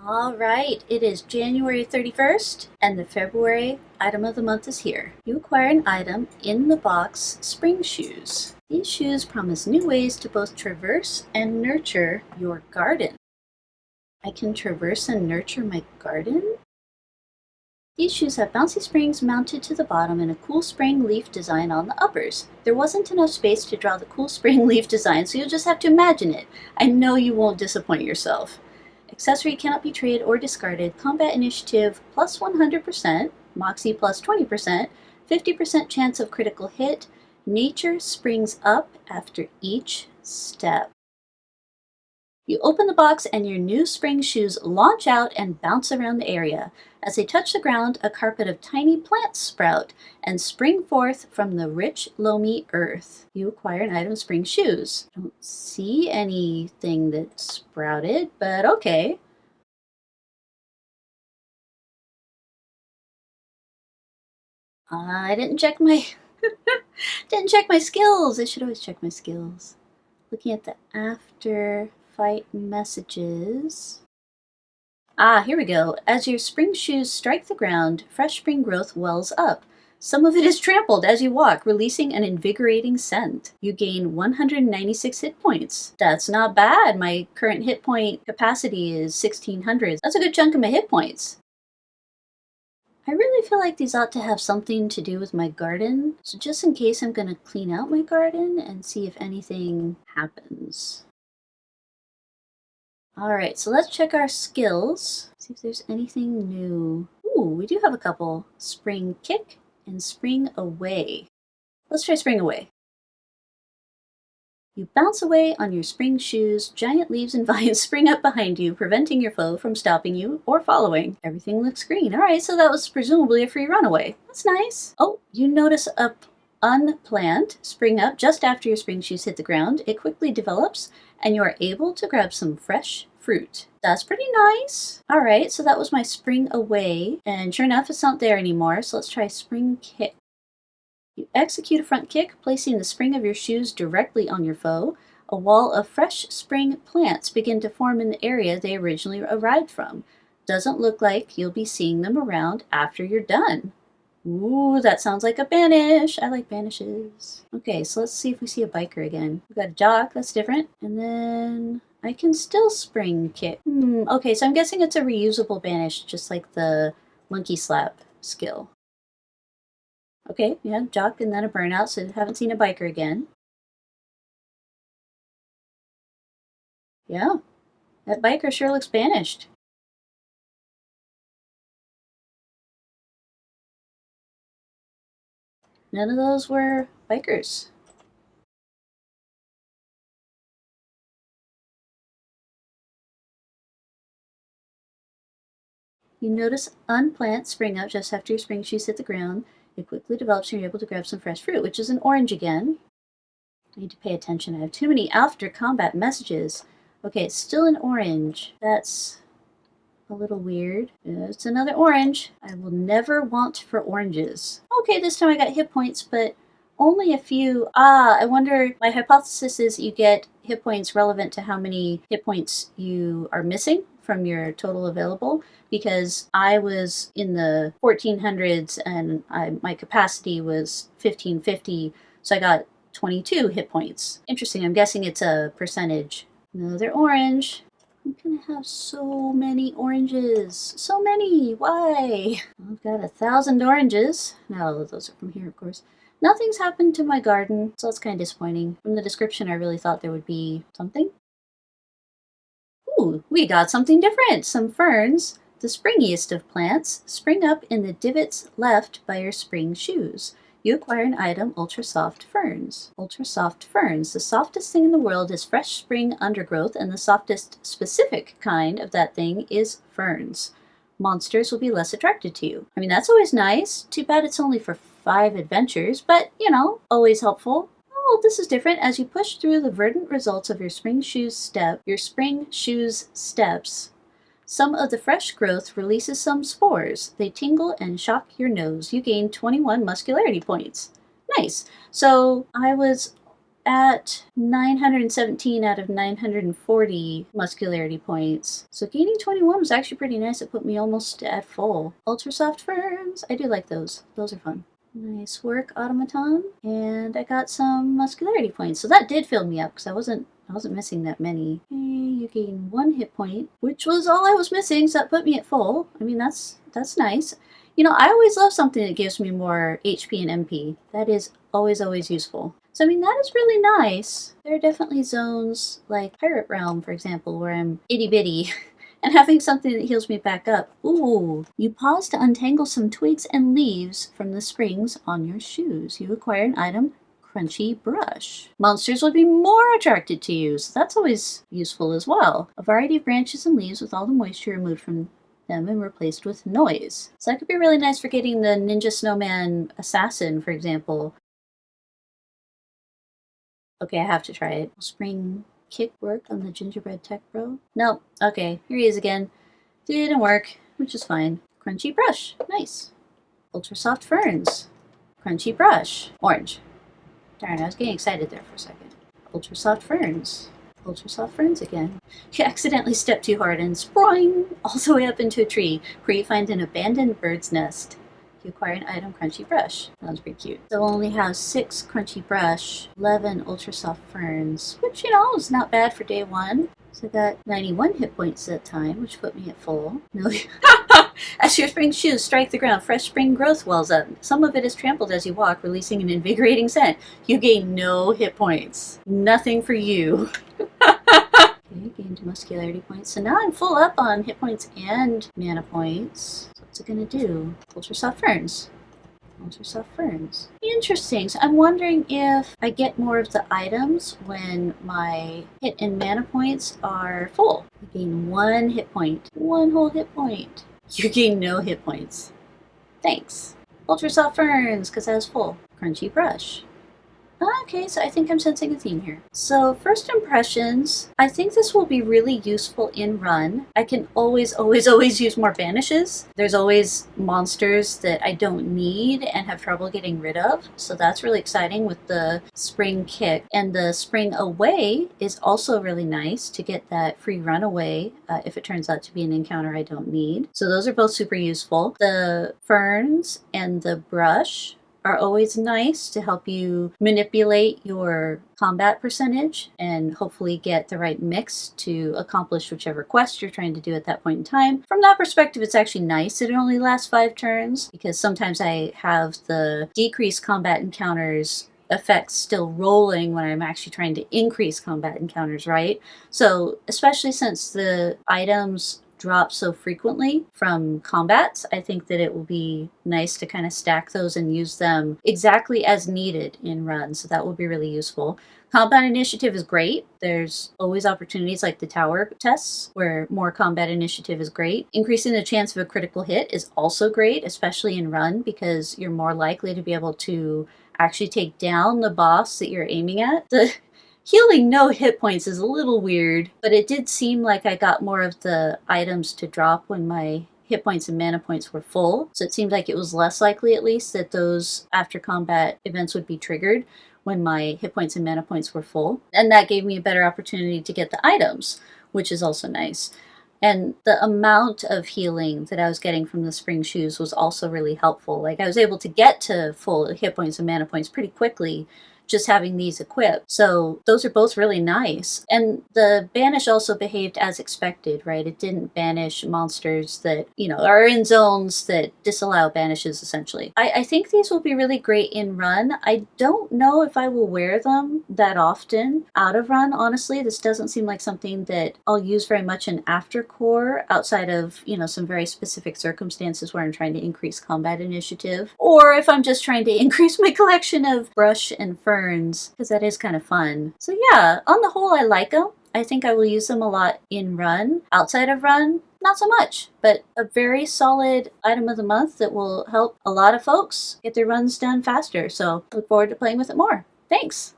All right, it is January 31st, and the February item of the month is here. You acquire an item in the box, spring shoes. These shoes promise new ways to both traverse and nurture your garden. I can traverse and nurture my garden? These shoes have bouncy springs mounted to the bottom and a cool spring leaf design on the uppers. There wasn't enough space to draw the cool spring leaf design, so you'll just have to imagine it. I know you won't disappoint yourself. Accessory cannot be traded or discarded. Combat initiative plus 100%, moxie plus 20%, 50% chance of critical hit. Nature springs up after each step. You open the box and your new spring shoes launch out and bounce around the area. As they touch the ground, a carpet of tiny plants sprout and spring forth from the rich, loamy earth. You acquire an item, spring shoes. I don't see anything that sprouted, but okay. I didn't check my didn't check my skills. I should always check my skills. Looking at the after fight messages. Here we go. As your spring shoes strike the ground, fresh spring growth wells up. Some of it is trampled as you walk, releasing an invigorating scent. You gain 196 hit points. That's not bad. My current hit point capacity is 1600. That's a good chunk of my hit points. I really feel like these ought to have something to do with my garden. So just in case, I'm going to clean out my garden and see if anything happens. Alright, so let's check our skills. See if there's anything new. Ooh, we do have a couple. Spring kick and spring away. Let's try spring away. You bounce away on your spring shoes. Giant leaves and vines spring up behind you, preventing your foe from stopping you or following. Everything looks green. Alright, so that was presumably a free runaway. That's nice. Oh, you notice a unplant spring up just after your spring shoes hit the ground. It quickly develops, and you are able to grab some fresh fruit. That's pretty nice. Alright, so that was my spring away, and sure enough, it's not there anymore, so let's try spring kick. You execute a front kick, placing the spring of your shoes directly on your foe. A wall of fresh spring plants begin to form in the area they originally arrived from. Doesn't look like you'll be seeing them around after you're done. Ooh, that sounds like a banish. I like banishes. Okay, so let's see if we see a biker again. We've got a jock, that's different. And then I can still spring kick. Okay, so I'm guessing it's a reusable banish, just like the monkey slap skill. Okay, yeah, jock and then a burnout, so haven't seen a biker again. Yeah, that biker sure looks banished. None of those were bikers. You notice unplants spring up just after your spring shoes hit the ground. It quickly develops and you're able to grab some fresh fruit, which is an orange again. I need to pay attention. I have too many after combat messages. Okay, it's still an orange. That's a little weird. It's another orange. I will never want for oranges. Okay, this time I got hit points, but only a few. I wonder, my hypothesis is you get hit points relevant to how many hit points you are missing from your total available, because I was in the 1400s and my capacity was 1550, so I got 22 hit points. Interesting, I'm guessing it's a percentage. Another orange. I'm gonna have so many oranges. So many! Why? I've got 1,000 oranges. Not all of those are from here, of course. Nothing's happened to my garden, so that's kind of disappointing. From the description, I really thought there would be something. Ooh, we got something different! Some ferns, the springiest of plants, spring up in the divots left by your spring shoes. You acquire an item, ultra soft ferns. Ultra soft ferns. The softest thing in the world is fresh spring undergrowth, and the softest specific kind of that thing is ferns. Monsters will be less attracted to you. I mean, that's always nice. Too bad it's only for 5 adventures, but, you know, always helpful. Oh, this is different. As you push through the verdant results of your spring shoes steps, some of the fresh growth releases some spores. They tingle and shock your nose. You gain 21 muscularity points. Nice. So I was at 917 out of 940 muscularity points. So gaining 21 was actually pretty nice. It put me almost at full. Ultra soft ferns. I do like those. Those are fun. Nice work, automaton. And I got some muscularity points. So that did fill me up because I wasn't missing that many. Okay, you gain 1 hit point, which was all I was missing, so that put me at full. I mean, that's nice. You know, I always love something that gives me more HP and MP. That is always useful. So, I mean, that is really nice. There are definitely zones like Pirate Realm, for example, where I'm itty-bitty and having something that heals me back up. Ooh, you pause to untangle some twigs and leaves from the springs on your shoes. You acquire an item, Crunchy Brush. Monsters would be more attracted to you, so that's always useful as well. A variety of branches and leaves with all the moisture removed from them and replaced with noise. So that could be really nice for getting the Ninja Snowman Assassin, for example. Okay, I have to try it. Spring kick work on the gingerbread tech bro? Nope. Okay, here he is again. Didn't work, which is fine. Crunchy brush. Nice. Ultra soft ferns. Crunchy brush. Orange. Darn, I was getting excited there for a second. Ultra soft ferns. Ultra soft ferns again. You accidentally step too hard and sprawling all the way up into a tree where you find an abandoned bird's nest. You acquire an item, Crunchy Brush. Sounds pretty cute. So we'll only have 6 Crunchy Brush, 11 Ultra Soft Ferns, which, you know, is not bad for day 1. So I got 91 hit points that time, which put me at full. No. As your spring shoes strike the ground, fresh spring growth wells up. Some of it is trampled as you walk, releasing an invigorating scent. You gain no hit points. Nothing for you. Okay, gained muscularity points. So now I'm full up on hit points and mana points. So what's it gonna do? Ultra soft ferns. Ultra soft ferns. Interesting. So I'm wondering if I get more of the items when my hit and mana points are full. I gain 1 hit point. 1 whole hit point. You gain no hit points. Thanks. Ultra soft ferns, because I was full. Crunchy brush. Okay, so I think I'm sensing a theme here. So first impressions, I think this will be really useful in run. I can always use more banishes. There's always monsters that I don't need and have trouble getting rid of. So that's really exciting with the spring kick. And the spring away is also really nice to get that free runaway if it turns out to be an encounter I don't need. So those are both super useful. The ferns and the brush are always nice to help you manipulate your combat percentage and hopefully get the right mix to accomplish whichever quest you're trying to do at that point in time. From that perspective, it's actually nice that it only lasts 5 turns because sometimes I have the decreased combat encounters effects still rolling when I'm actually trying to increase combat encounters, right? So especially since the items drop so frequently from combats, I think that it will be nice to kind of stack those and use them exactly as needed in runs. So that will be really useful. Combat initiative is great. There's always opportunities like the tower tests where more combat initiative is great. Increasing the chance of a critical hit is also great, especially in run, because you're more likely to be able to actually take down the boss that you're aiming at. The healing no hit points is a little weird, but it did seem like I got more of the items to drop when my hit points and mana points were full. So it seemed like it was less likely, at least, that those after combat events would be triggered when my hit points and mana points were full. And that gave me a better opportunity to get the items, which is also nice. And the amount of healing that I was getting from the spring shoes was also really helpful. Like I was able to get to full hit points and mana points pretty quickly just having these equipped. So those are both really nice. And the banish also behaved as expected, right? It didn't banish monsters that, you know, are in zones that disallow banishes, essentially. I think these will be really great in run. I don't know if I will wear them that often out of run, honestly. This doesn't seem like something that I'll use very much in aftercore outside of, you know, some very specific circumstances where I'm trying to increase combat initiative. Or if I'm just trying to increase my collection of brush and ferns, because that is kind of fun. So yeah, on the whole, I like them. I think I will use them a lot in run. Outside of run, not so much, but a very solid item of the month that will help a lot of folks get their runs done faster. So look forward to playing with it more. Thanks!